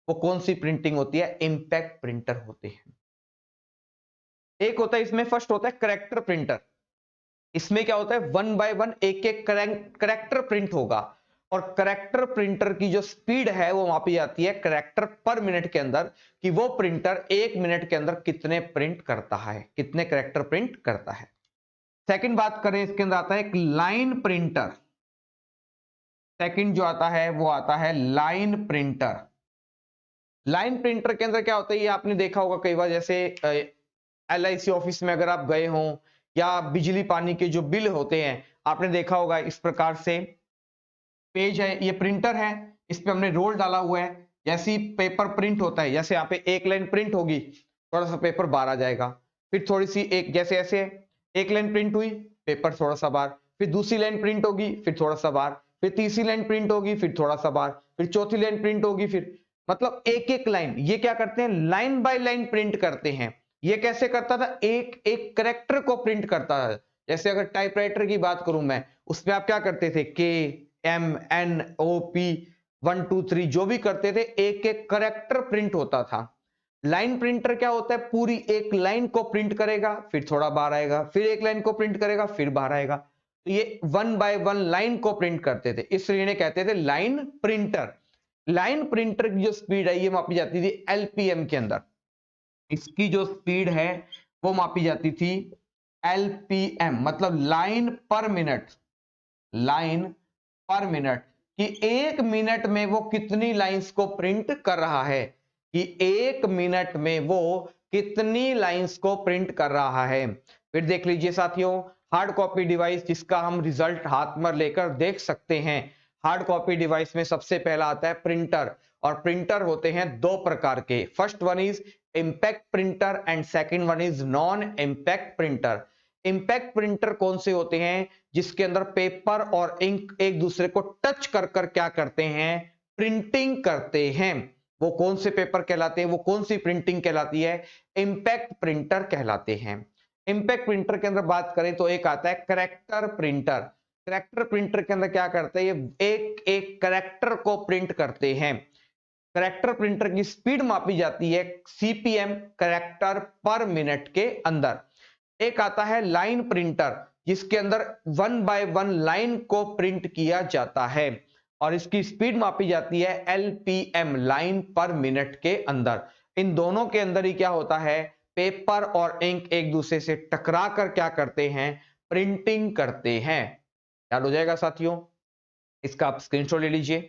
वो कौन सी प्रिंटिंग होती है? इंपैक्ट प्रिंटर होते हैं। एक होता है इसमें, फर्स्ट होता है कैरेक्टर प्रिंटर। इसमें क्या होता है, 1 बाय 1 एक एक कैरेक्टर प्रिंट होगा और कैरेक्टर प्रिंटर की जो स्पीड है वो मापी जाती है कैरेक्टर पर मिनट के अंदर, कि वो प्रिंटर एक मिनट के अंदर कितने प्रिंट करता है, कितने कैरेक्टर प्रिंट करता है। सेकंड बात करें, इसके अंदर आता है एक लाइन प्रिंटर। सेकंड जो आता है वो आता है लाइन प्रिंटर। लाइन प्रिंटर के अंदर क्या होता है, ये आपने देखा होगा कई बार, जैसे एलआईसी ऑफिस में अगर आप गए हो या बिजली पानी के जो बिल होते हैं, आपने देखा होगा इस प्रकार से पेज है, ये प्रिंटर है, इस पे हमने रोल डाला हुआ है, जैसे ही पेपर प्रिंट होता है, जैसे यहाँ पे एक लाइन प्रिंट होगी थोड़ा सा पेपर बाहर आ जाएगा, फिर थोड़ी सी एक, जैसे ऐसे एक लाइन प्रिंट हुई पेपर थोड़ा सा बाहर, फिर दूसरी लाइन प्रिंट होगी फिर थोड़ा सा बाहर, फिर तीसरी लाइन प्रिंट होगी फिर थोड़ा सा बाहर, फिर चौथी लाइन प्रिंट होगी, फिर मतलब एक एक लाइन, ये क्या करते हैं, लाइन बाय लाइन प्रिंट करते हैं। ये कैसे करता था, एक एक कैरेक्टर को प्रिंट करता है। जैसे अगर टाइपराइटर की बात करूं मैं, उसमें आप क्या करते थे, के एम एन ओ पी 1 2 3 जो भी करते थे, एक एक कैरेक्टर प्रिंट होता था। लाइन प्रिंटर क्या होता है, पूरी एक लाइन को प्रिंट करेगा फिर थोड़ा बाहर आएगा, फिर एक लाइन को प्रिंट करेगा फिर बाहर आएगा। तो ये 1 बाय 1 लाइन को प्रिंट करते थे, इसलिए इन्हें कहते थे लाइन प्रिंटर। लाइन प्रिंटर की जो स्पीड है ये मापी जाती थी एलपीएम के अंदर। इसकी जो स्पीड है वो मापी जाती थी एलपीएम, मतलब लाइन पर मिनट, लाइन पर मिनट, कि एक मिनट में वो कितनी लाइंस को प्रिंट कर रहा है, कि एक मिनट में वो कितनी लाइंस को प्रिंट कर रहा है। फिर देख लीजिए साथियों, हार्ड कॉपी डिवाइस जिसका हम रिजल्ट हाथ में लेकर देख सकते हैं। हार्ड कॉपी डिवाइस में सबसे पहला आता है प्रिंटर, और प्रिंटर होते हैं दो प्रकार के, first one is impact printer and second one is non impact printer. Impact printer कौन से होते हैं, जिसके अंदर पेपर और इंक एक दूसरे को टच कर कर क्या करते हैं, प्रिंटिंग करते हैं। वो कौन से पेपर कहलाते हैं, वो कौन सी प्रिंटिंग कहलाती है, इंपैक्ट प्रिंटर कहलाते हैं। इंपैक्ट प्रिंटर के अंदर बात करें तो एक आता है कैरेक्टर प्रिंटर। कैरेक्टर प्रिंटर के अंदर क्या करते हैं, ये एक एक कैरेक्टर को प्रिंट करते हैं। कैरेक्टर प्रिंटर की स्पीड मापी जाती है सीपीएम, कैरेक्टर पर मिनट के अंदर। एक आता है लाइन प्रिंटर, जिसके अंदर 1 बाय 1 लाइन को प्रिंट किया जाता है और इसकी स्पीड मापी जाती है एलपीएम, लाइन पर मिनट के अंदर। इन दोनों के अंदर ही क्या होता है, पेपर और इंक एक दूसरे से टकरा कर क्या करते हैं, प्रिंटिंग करते हैं। याद हो जाएगा साथियों, इसका आप स्क्रीनशॉट ले लीजिए।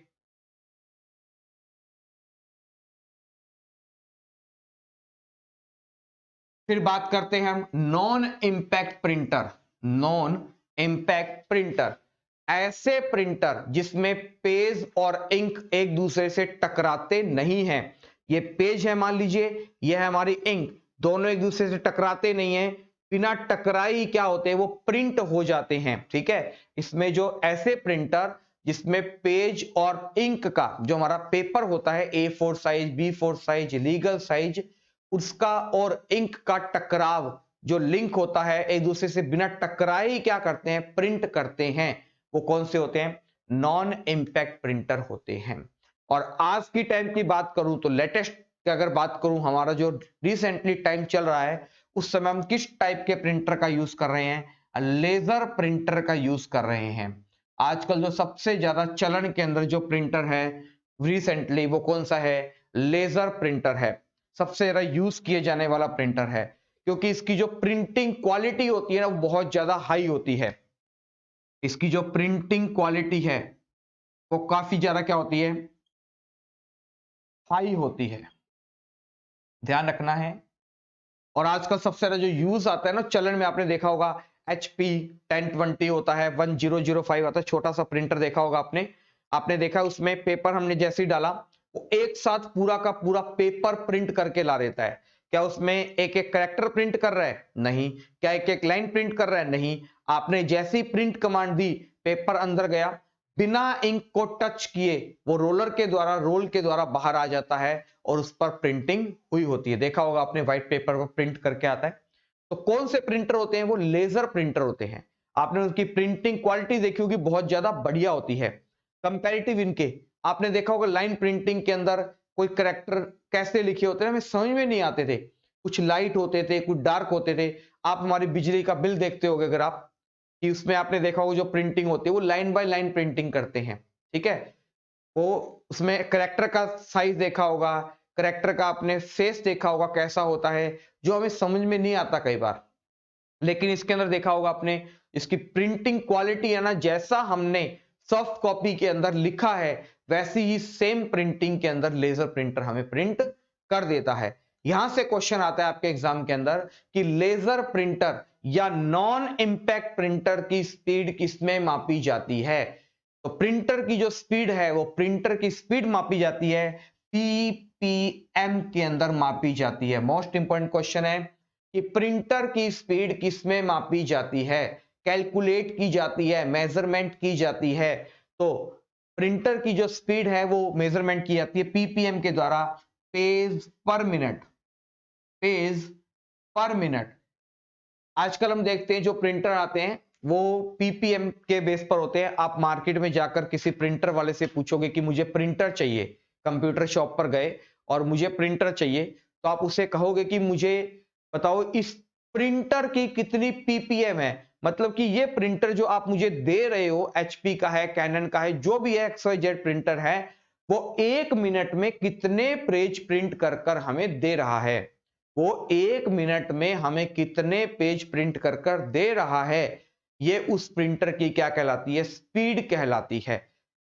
फिर बात करते हैं हम non impact printer. Non impact printer ऐसे प्रिंटर जिसमें पेज और इंक एक दूसरे से टकराते नहीं हैं। ये पेज है मान लीजिए, ये है हमारी इंक, दोनों एक दूसरे से टकराते नहीं है, बिना टकराई क्या होते हैं, वो प्रिंट हो जाते हैं। ठीक है, इसमें जो ऐसे प्रिंटर जिसमें पेज और इंक का जो हमारा पेपर होता है A4 size, B4 size, legal size, उसका और इंक का टकराव जो लिंक होता है एक दूसरे से बिना टकराए ही क्या करते हैं, प्रिंट करते हैं, वो कौन से होते हैं, नॉन इंपैक्ट प्रिंटर होते हैं। और आज की टाइम की बात करूं तो लेटेस्ट की अगर बात करूं, हमारा जो रिसेंटली टाइम चल रहा है उस समय हम किस टाइप के प्रिंटर का यूज कर रहे हैं, लेजर प्रिंटर का यूज कर रहे हैं। आजकल जो सबसे ज्यादा चलन के अंदर जो प्रिंटर है रिसेंटली वो कौन सा है, लेजर प्रिंटर है, सबसे ज्यादा यूज किए जाने वाला प्रिंटर है, क्योंकि इसकी जो प्रिंटिंग क्वालिटी होती है ना वो बहुत ज्यादा हाई होती है। इसकी जो प्रिंटिंग क्वालिटी है वो काफी ज्यादा क्या होती है, हाई होती है, ध्यान रखना है। और आजकल सबसे ज्यादा जो यूज आता है ना चलन में, आपने देखा होगा HP 1020 होता है, 1005 आता है, छोटा सा प्रिंटर देखा होगा आपने। आपने देखा उसमें पेपर हमने जैसे ही डाला वो एक साथ पूरा का पूरा पेपर प्रिंट करके ला देता है। क्या उसमें एक एक कैरेक्टर प्रिंट कर रहा है, नहीं। क्या एक एक लाइन प्रिंट कर रहा है, नहीं। आपने जैसी प्रिंट कमांड दी पेपर अंदर गया, बिना इंक को टच किए वो रोलर के द्वारा, रोल के द्वारा बाहर आ जाता है और उस पर प्रिंटिंग हुई होती है। देखा होगा आपने व्हाइट पेपर पर प्रिंट करके आता है। तो कौन से प्रिंटर होते हैं, वो लेजर प्रिंटर होते हैं। आपने उनकी प्रिंटिंग क्वालिटी देखी होगी, बहुत ज्यादा बढ़िया होती है कंपैरेटिव इनके। आपने देखा होगा लाइन प्रिंटिंग के अंदर कोई कैरेक्टर कैसे लिखे होते हैं हमें समझ में नहीं आते थे, कुछ लाइट होते थे, कुछ डार्क होते थे। आप हमारी बिजली का बिल देखते होगे अगर आप, कि उसमें आपने देखा होगा जो प्रिंटिंग होती है वो लाइन बाय लाइन प्रिंटिंग करते हैं, ठीक है। वो उसमें करेक्टर का साइज देखा होगा, करेक्टर का आपने फेस देखा होगा कैसा होता है, जो हमें समझ में नहीं आता कई बार। लेकिन इसके अंदर देखा होगा आपने, इसकी प्रिंटिंग क्वालिटी है ना, जैसा हमने सॉफ्ट कॉपी के अंदर लिखा है वैसी ही सेम प्रिंटिंग के अंदर लेजर प्रिंटर हमें प्रिंट कर देता है। यहां से क्वेश्चन आता है आपके एग्जाम के अंदर कि लेजर प्रिंटर या नॉन इंपैक्ट प्रिंटर की स्पीड किसमें मापी जाती है। तो प्रिंटर की जो स्पीड है वो प्रिंटर की स्पीड मापी जाती है PPM के अंदर मापी जाती है। मोस्ट इंपॉर्टेंट क्वेश्चन है कि प्रिंटर की स्पीड किसमें मापी जाती है, कैलकुलेट की जाती है, मेजरमेंट की जाती है। तो प्रिंटर की जो स्पीड है वो मेजरमेंट की जाती है PPM के द्वारा, पेज पर मिनट, पेज पर मिनट। आजकल हम देखते हैं जो प्रिंटर आते हैं वो PPM के बेस पर होते हैं। आप मार्केट में जाकर किसी प्रिंटर वाले से पूछोगे कि मुझे प्रिंटर चाहिए, कंप्यूटर शॉप पर गए और मुझे प्रिंटर चाहिए, तो आप उसे कहोगे कि मुझे बताओ इस प्रिंटर की कितनी PPM है, मतलब कि ये प्रिंटर जो आप मुझे दे रहे हो HP का है, कैनन का है, जो भी है XYZ प्रिंटर है, वो 1 मिनट में कितने पेज प्रिंट कर कर हमें दे रहा है, वो 1 मिनट में हमें कितने पेज प्रिंट कर कर दे रहा है, ये उस प्रिंटर की क्या कहलाती है, स्पीड कहलाती है।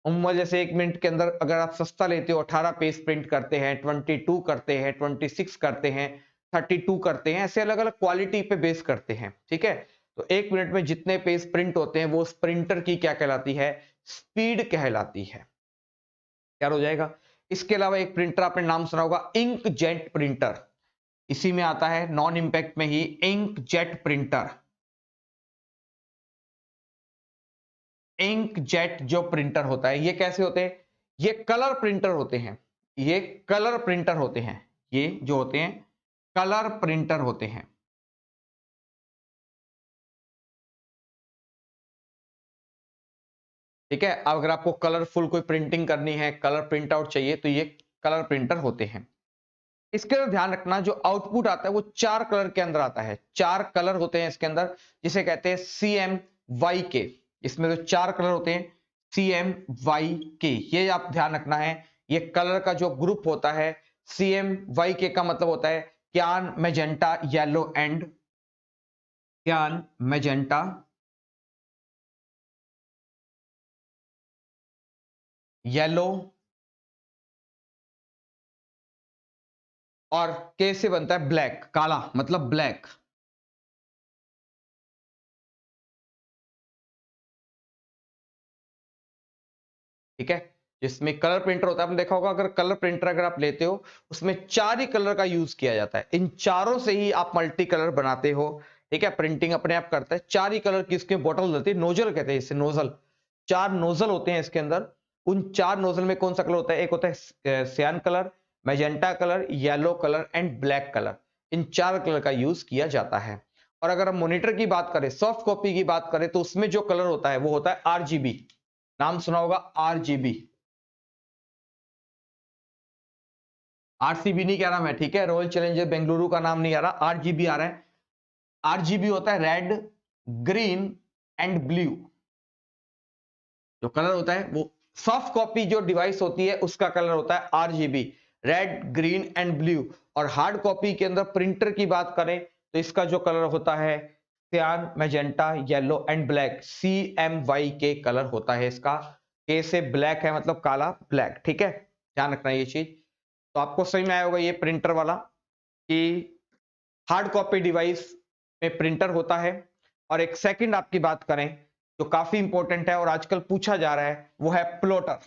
जैसे 1 मिनट के अंदर अगर आप सस्ता लेते हो 18 पेज प्रिंट करते हैं, 22 करते हैं, 26 करते हैं, 32 करते हैं, ऐसे अलग अलग क्वालिटी पे बेस करते हैं, ठीक है। तो 1 मिनट में जितने पेज प्रिंट होते हैं वो उस प्रिंटर की क्या कहलाती है, स्पीड कहलाती है। क्या हो जाएगा। इसके अलावा एक प्रिंटर आपने नाम सुना होगा, इंक जेट प्रिंटर, इसी में आता है नॉन इंपैक्ट में ही ink jet printer. Ink jet जो प्रिंटर होता है ये कैसे होते हैं, ये कलर प्रिंटर होते हैं, ये कलर प्रिंटर होते हैं, ये जो होते हैं कलर प्रिंटर होते हैं, ठीक है। अब अगर आपको कलरफुल कोई प्रिंटिंग करनी है, कलर प्रिंट आउट चाहिए, तो ये कलर प्रिंटर होते हैं। इसके अंदर ध्यान रखना जो आउटपुट आता है वो 4 कलर के अंदर आता है, 4 कलर होते हैं इसके अंदर, जिसे कहते हैं CMYK। इसमें जो 4 कलर होते हैं CMYK, ये आप ध्यान रखना है। ये कलर का जो ग्रुप होता है CMYK का मतलब होता है cyan, magenta, yellow and cyan, magenta, yellow और के से बनता है ब्लैक, काला मतलब ब्लैक। ठीक है। जिसमें कलर प्रिंटर होता है, आपने देखा होगा अगर कलर प्रिंटर अगर आप लेते हो उसमें 4 ही कलर का यूज किया जाता है, इन चारों से ही आप मल्टी कलर बनाते हो, ठीक है। प्रिंटिंग अपने आप करता है, 4 ही कलर की इसकी बोतल होती है, नोजल कहते हैं इसे, नोजल। 4 नोजल होते हैं इसके अंदर। उन 4 नोजल में कौन सा कलर होता है? एक होता है सियान colour, magenta colour, yellow colour and black colour. In 4 colour का यूज किया जाता है। और अगर हम मॉनिटर की बात करें, सॉफ्ट कॉपी की बात करें, तो उसमें जो कलर होता है वो होता है आरजीबी। नाम सुना होगा आरजीबी। आरसीबी नहीं कह रहा मैं, ठीक है, रॉयल चैलेंजर बेंगलुरु का नाम नहीं आ रहा, आरजीबी आ रहा है। आरजीबी होता है रेड, ग्रीन एंड ब्लू। जो कलर होता है वो सॉफ्ट कॉपी जो डिवाइस होती है उसका कलर होता है RGB, red, green and blue. और हार्ड कॉपी के अंदर प्रिंटर की बात करें तो इसका जो कलर होता है सियान, magenta, yellow and black, CMY के कलर होता है इसका। के से ब्लैक है मतलब काला, ब्लैक, ठीक है, ध्यान रखना ये चीज। तो आपको समझ में आया होगा ये प्रिंटर वाला कि हार्ड कॉपी डिवाइस में प्रिंटर होता है। और एक सेकंड आपकी बात करें जो काफी इंपॉर्टेंट है और आजकल पूछा जा रहा है वो है प्लॉटर।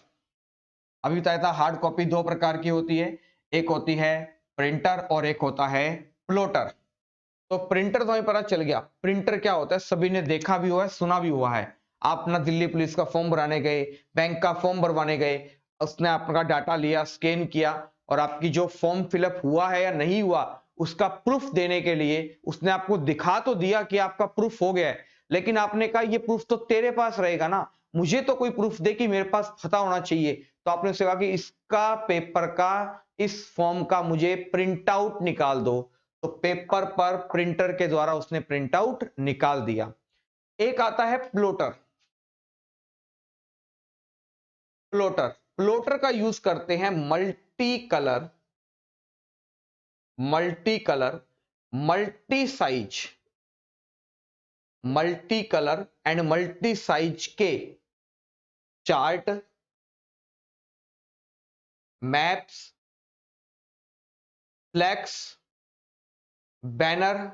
अभी बताया था हार्ड कॉपी 2 प्रकार की होती है, एक होती है प्रिंटर और एक होता है प्लॉटर। तो प्रिंटर तो हमें पता चल गया, प्रिंटर क्या होता है सभी ने देखा भी हुआ है, सुना भी हुआ है। आप अपना दिल्ली पुलिस का फॉर्म भराने गए, बैंक का फॉर्म भरवाने गए, उसने आपका डाटा लिया, स्कैन किया और आपकी जो फॉर्म फिलअप हुआ है या नहीं हुआ उसका प्रूफ देने के लिए उसने आपको दिखा तो दिया कि आपका प्रूफ हो गया है, लेकिन आपने कहा ये प्रूफ तो तेरे पास रहेगा ना, मुझे तो कोई प्रूफ दे कि मेरे पास पता होना चाहिए। तो आपने उससे कहा कि इसका पेपर का, इस फॉर्म का मुझे प्रिंट आउट निकाल दो। तो पेपर पर प्रिंटर के द्वारा उसने प्रिंट आउट निकाल दिया। एक आता है प्लॉटर। प्लॉटर प्लॉटर का यूज करते हैं multi colour, multi size, multi colour and multi size के चार्ट, मैप्स, फ्लैक्स, बैनर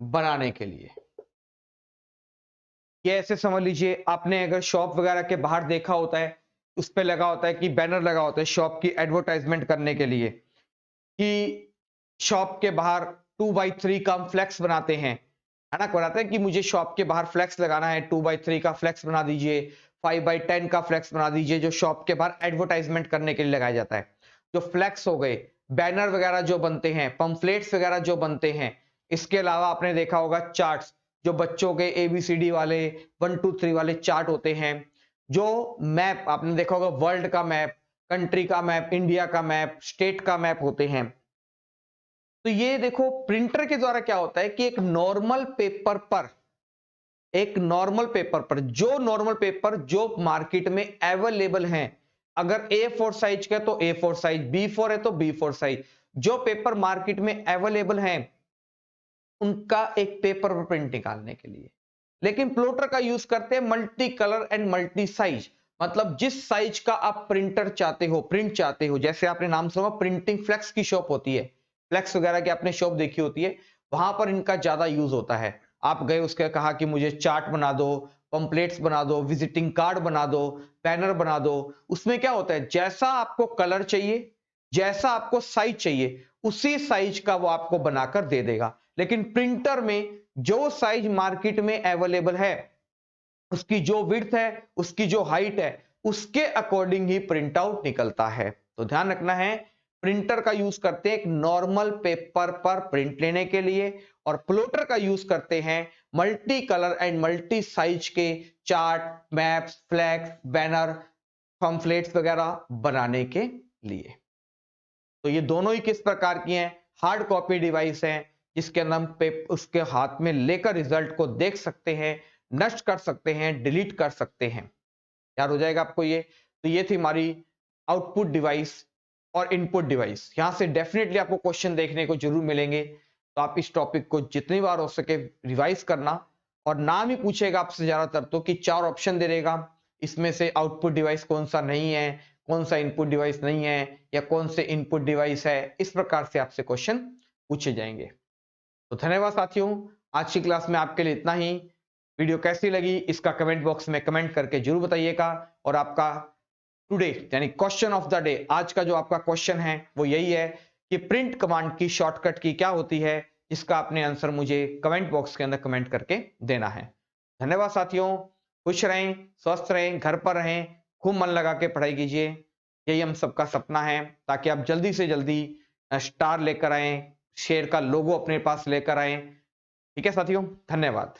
बनाने के लिए। ये ऐसे समझ लीजिए, आपने अगर शॉप वगैरह के बाहर देखा होता है, उस पे लगा होता है कि बैनर लगा होता है शॉप की एडवर्टाइजमेंट करने के लिए कि शॉप के बाहर 2x3 का हम फ्लैक्स बनाते हैं, है ना, बनाते हैं कि मुझे शॉप के बाहर फ्लैक्स लगाना है, 2x3 का फ्लैक्स बना दीजिए, 5x10 का फ्लैक्स बना दीजिए, जो शॉप के बाहर एडवर्टाइजमेंट करने के लिए लगाया जाता है। जो फ्लैक्स हो गए, बैनर वगैरह जो बनते हैं, पंफलेट्स वगैरह जो बनते हैं। इसके अलावा आपने देखा होगा चार्ट्स, जो बच्चों के ABCD वाले 1 2 3 वाले चार्ट होते हैं। जो मैप आपने देखा होगा, वर्ल्ड का मैप, कंट्री का मैप, इंडिया का मैप, स्टेट का मैप होते हैं। तो ये देखो प्रिंटर के द्वारा क्या होता है कि एक नॉर्मल पेपर पर, एक नॉर्मल पेपर पर, जो नॉर्मल पेपर जो मार्केट में अवेलेबल हैं, अगर A4 साइज का तो A4 साइज, B4 है तो B4 साइज, जो पेपर मार्केट में अवेलेबल हैं उनका एक पेपर पर प्रिंट निकालने के लिए। लेकिन प्लॉटर का यूज करते हैं multi colour and multi size, मतलब जिस साइज का आप प्रिंटर चाहते हो, प्रिंट चाहते हो। जैसे आपने नाम सुना प्रिंटिंग फ्लेक्स की शॉप होती है, फ्लेक्स वगैरह की आपने शॉप देखी होती है, वहां पर इनका ज्यादा यूज होता है। आप गए, उसके कहा कि मुझे चार्ट बना दो, पंपलेट्स बना दो, विजिटिंग कार्ड बना दो, बैनर बना दो। उसमें क्या होता है, जैसा आपको कलर चाहिए, जैसा आपको साइज चाहिए, उसी साइज का वो आपको बनाकर दे देगा। लेकिन प्रिंटर में जो साइज मार्केट में अवेलेबल है, उसकी जो विड्थ है, उसकी जो हाइट है, उसके अकॉर्डिंग ही प्रिंट आउट निकलता है। तो ध्यान रखना है, प्रिंटर का यूज करते हैं एक नॉर्मल पेपर पर प्रिंट लेने के लिए, और प्लॉटर का यूज करते हैं multi colour and multi size के chart, maps, flex, banners, pamphlets वगैरह बनाने के लिए। तो ये दोनों ही किस प्रकार की हैं? हार्ड कॉपी डिवाइस हैं, जिसके अंदर हम उसके हाथ में लेकर रिजल्ट को देख सकते हैं, नष्ट कर सकते हैं, डिलीट कर सकते हैं। याद हो जाएगा आपको ये? तो ये थी हमारी आउटपुट डिवाइस और इनपुट डिवाइस। यहां से डेफिनेटली आपको क्वेश्चन देखने को जरूर मिलेंगे, तो आप इस टॉपिक को जितनी बार हो सके रिवाइज करना। और नाम ही पूछेगा आपसे ज्यादातर तो कि 4 ऑप्शन दे देगा, इसमें से आउटपुट डिवाइस कौन सा नहीं है, कौन सा इनपुट डिवाइस नहीं है, या कौन से इनपुट डिवाइस है, इस प्रकार से आपसे क्वेश्चन पूछे जाएंगे। तो धन्यवाद साथियों, आज की क्लास में आपके लिए इतना ही। वीडियो कैसी लगी इसका कमेंट बॉक्स में कमेंट करके जरूर बताइएगा। और आपका टुडे यानी क्वेश्चन ऑफ द डे, आज का जो आपका क्वेश्चन है वो यही है कि प्रिंट कमांड की शॉर्टकट की क्या होती है, इसका आपने आंसर मुझे कमेंट बॉक्स के अंदर कमेंट करके देना है। धन्यवाद साथियों, खुश रहें, स्वस्थ रहें, घर पर रहें, खूब मन लगा के पढ़ाई कीजिए। यही हम सबका सपना है, ताकि आप जल्दी से जल्दी स्टार लेकर आएँ, शेर का लोगो अपने पास लेकर आएँ। ठीक है साथियों, धन्यवाद।